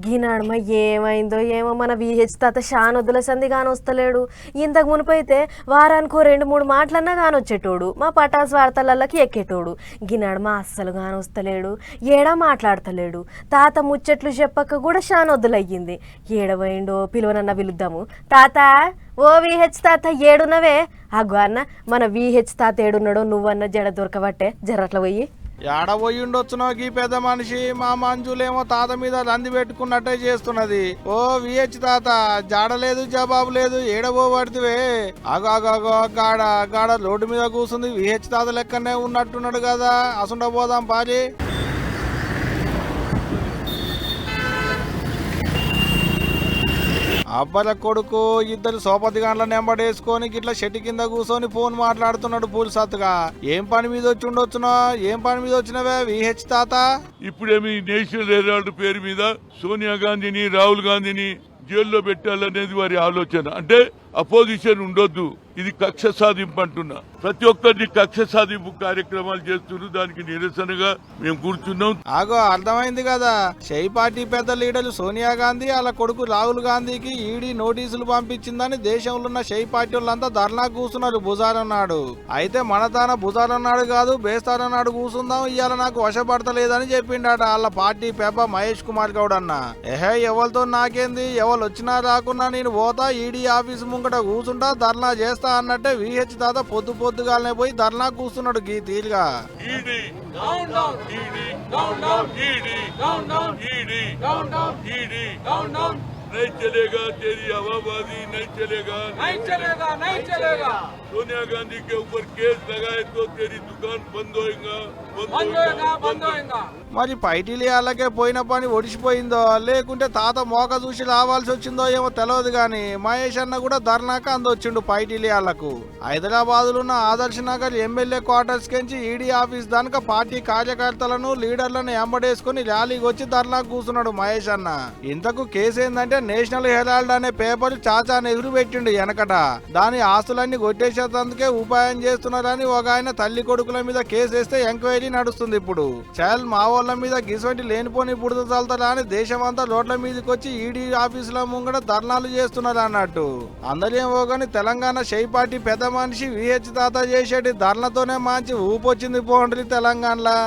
గినడమ ఏమైందో ఏమో మన విహెచ్ తాత షానొద్దుల సంధి కానొస్తలేడు. ఇంతకు మునిపైతే వారానికో 2-3 మాటలన్నా కానొచ్చేటోడు, మా పటాస్ వార్తలకి ఎక్కేటోడు. గినడమ అస్సలు కానొస్తలేడు, ఏడా మాట్లాడతలేడు. తాత ముచ్చట్లు చెప్పక కూడా షానొద్దులయ్యింది. ఏడవైండో పిలువనన్నా పిలుద్దాము. తాత, ఓ విహెచ్ తాత ఏడున్నవే? అగ్గో అన్న, మన విహెచ్ తాత ఏడున్నాడో నువ్వన్న జడ దొరకబట్టే జరట్ల పోయి. ఏడ పోయిండొచ్చునో గీ పెద్ద మనిషి. మా మంజులేమో తాత మీద రంది పెట్టుకున్నట్టే చేస్తున్నది. ఓ విహెచ్ తాత, జాడలేదు జవాబు లేదు, ఏడబోబడితే అగో గాడ గాడ రోడ్డు మీద కూర్చుంది. విహెచ్ తాత లెక్కనే ఉన్నట్టున్నాడు కదా, అసుండ పోదాం పాజీ. అబ్బల కొడుకు ఇద్దరు సోపతి గంటల నెంబడేసుకొని గిట్లా చెట్టు కింద కూర్చొని ఫోన్ మాట్లాడుతున్నాడు పూల్సత్తుగా. ఏం పని మీద వచ్చి ఉండొచ్చునో? ఏం పని మీద వచ్చినవే విహెచ్ తాత? ఇప్పుడేమి నేషనల్ హెరాల్డ్ పేరు మీద సోనియా గాంధీని, రాహుల్ గాంధీని జైల్లో పెట్టాలనేది వారి ఆలోచన. అంటే అపోజిషన్ ఉండొద్దు, ఇది కక్ష సాధింపు అంటున్నా. ప్రతి ఒక్కరిని కక్ష సాధింపు కార్యక్రమాలు చేస్తున్నారు. దానికి నిరసనగా మేము కూర్చున్నాం. ఆగో అర్థమైంది కదా, షై పార్టీ పెద్ద లీడర్లు సోనియా గాంధీ వాళ్ళ కొడుకు రాహుల్ గాంధీకి ఈడీ నోటీసులు పంపించిందని దేశంలో ఉన్న షై పార్టీ వాళ్ళంతా ధర్నా కూర్చున్నారు బుజారన్నాడు. అయితే మన తాన బుజారన్నాడు కాదు, బేస్తారన్నాడు కూర్చుందాం, ఇవాళ నాకు వశపడతలేదని చెప్పిండట వాళ్ళ పార్టీ పెబ్బ మహేష్ కుమార్ గౌడ్ అన్న. ఎవరితో నాకేంది, ఎవరు వచ్చినా రాకున్నా నేను పోతా, ఈడీ ఆఫీస్ ముంగట కూర్చుంటా, ధర్నా చేస్తా అన్నట్టే విహెచ్ తాత పొద్దుగాలనే పోయి ధర్నా కూర్చున్నాడు గీ తీరుగా. नहीं चलेगा, तेरी हवाबाजी नहीं चलेगा, नहीं चलेगा, नहीं चलेगा। सोनिया गांधी के ऊपर केस लगाए तो तेरी दुकान बंद होएगा, बंद होएगा। మరి పైటీలు వాళ్ళకే పోయిన పని ఒడిసిపోయిందో లేకుంటే తాత మోక చూసి రావాల్సి వచ్చిందో ఏమో తెలియదు గాని మహేష్ అన్న కూడా ధర్నాక అందొచ్చిండు పైటీలు వాళ్ళకు. హైదరాబాద్ లో ఉన్న ఆదర్శ్ నగర్ ఎమ్మెల్యే క్వార్టర్స్ కించి ఈడీ ఆఫీస్ దానిక పార్టీ కార్యకర్తలను లీడర్లను ఎంబడేసుకుని ర్యాలీకి వచ్చి ధర్నాకు కూర్చున్నాడు మహేష్ అన్న. ఇంతకు కేసు ఏందంటే నేషనల్ హెరాల్డ్ అనే పేపర్ చాచా నెహ్రూ పెట్టిండు వెనకట. దాని ఆస్తులన్నీ కొట్టేసేందుకే ఉపాయం చేస్తున్నారని ఒక ఆయన తల్లి కొడుకుల మీద కేసు వేస్తే ఎంక్వైరీ నడుస్తుంది. ఇప్పుడు చల్ మా వాళ్ళ మీద గిసొంటి లేనిపోని బుడద చల్తారా అని దేశమంతా రోడ్ల మీదకి వచ్చి ఈడీ ఆఫీసుల ముంగట ధర్నాలు చేస్తున్నారు అన్నట్టు. అందరేమో గాని తెలంగాణ షై పార్టీ పెద్ద మనిషి విహెచ్ తాత చేసేటి ధర్నతోనే మంచి ఊపొచ్చింది పోండ్రి తెలంగాణలో.